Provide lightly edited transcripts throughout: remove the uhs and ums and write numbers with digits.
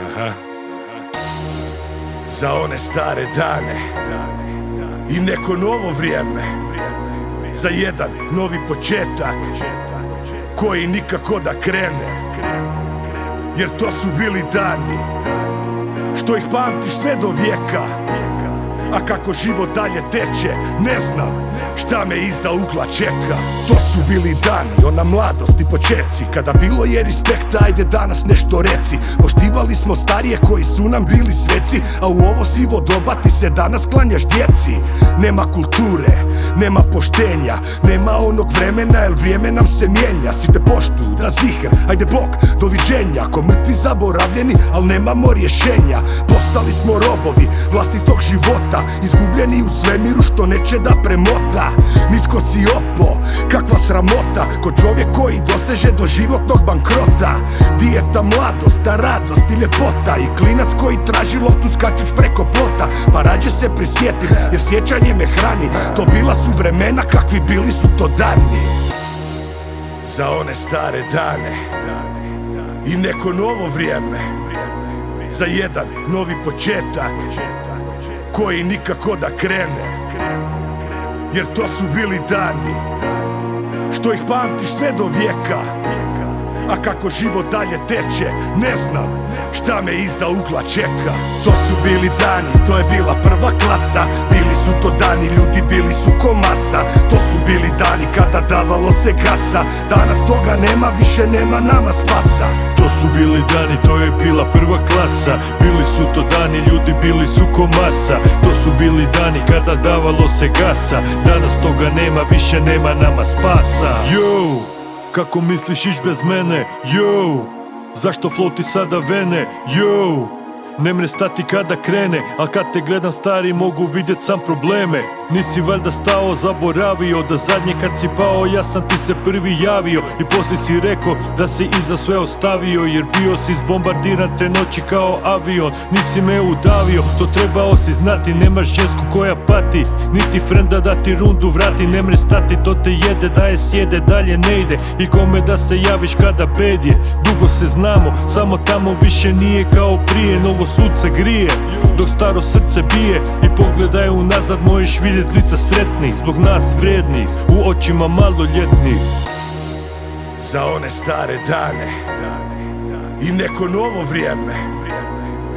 Aha. Za one stare dane i neko novo vrijeme, za jedan novi početak koji nikako da krene, jer to su bili dani što ih pamtiš sve do vijeka. A kako život dalje teče, ne znam šta me iza ugla čeka. To su bili dani, ona mladost i počeci, kada bilo je respekta, ajde danas nešto reci. Poštivali smo starije koji su nam bili sveci, a u ovo sivo doba ti se danas klanjaš djeci. Nema kulture, nema poštenja, nema onog vremena, jer vrijeme nam se mijenja. Svi te poštuju, da ziher, ajde bok, doviđenja. Ko mrtvi zaboravljeni, al nemamo rješenja. Postali smo robovi vlastitog života, izgubljeni u svemiru što neće da premota. Nisko si opo, kakva sramota, ko čovjek koji doseže do životnog bankrota. Di je ta mladost, ta radost i ljepota, i klinac koji traži loptu skačuć preko plota. Pa rađe se prisjetim, jer sjećanje me hrani. To bila su vremena, kakvi bili su to dani. Za one stare dane i neko novo vrijeme, za jedan novi početak koji nikako da krene, jer to su bili dani što ih pamtiš sve do vijeka. A kako život dalje teče, ne znam šta me iza ugla čeka. To su bili dani, to je bila prva klasa. Bili su to dani, ljudi bili su ko masa. To su bili dani kada davalo se gasa. Danas toga nema, više nema nama spasa. To su bili dani, to je bila prva klasa. Bili su to dani, ljudi bili su ko masa. To su bili dani kada davalo se gasa. Danas toga nema, više nema nama spasa. Yo, kako misliš ić bez mene, yo? Zašto flow ti sada vene, yo? Ne mre stati kada krene, a kad te gledam stari mogu vidjet sam probleme. Nisi valjda stao, zaboravio da zadnje kad si pao ja sam ti se prvi javio. I poslije si rekao da si iza sve ostavio, jer bio si zbombardiran te noći kao avion. Nisi me udavio, to trebao si znati. Nemaš žensku koja pati, niti frenda da ti rundu vrati. Ne mre stati, to te jede, da je sjede, dalje ne ide. I kome da se javiš kada bed je. Dugo se znamo, samo tamo više nije kao prije. Novo sunce grije, dok staro srce bije. I pogledaj unazad, možeš vidjet lica sretnih, zbog nas vrijednih, u očima maloljetnih. Za one stare dane i neko novo vrijeme,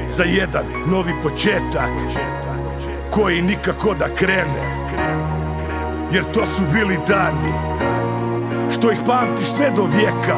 za jedan novi početak koji nikako da krene, jer to su bili dani što ih pamtiš sve do vijeka.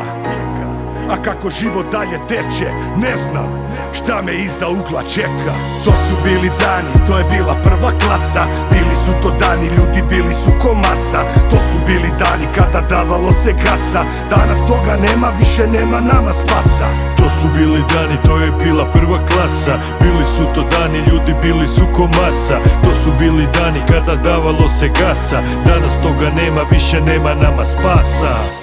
A kako život dalje teče, ne znam šta me iza ugla čeka. To su bili dani, to je bila prva klasa. Bili su to dani, ljudi bili su ko masa. To su bili dani kada davalo se gasa. Danas toga nema, više nema nama spasa. To su bili dani, to je bila prva klasa. Bili su to dani, ljudi bili su ko masa. To su bili dani kada davalo se gasa. Danas toga nema, više nema nama spasa.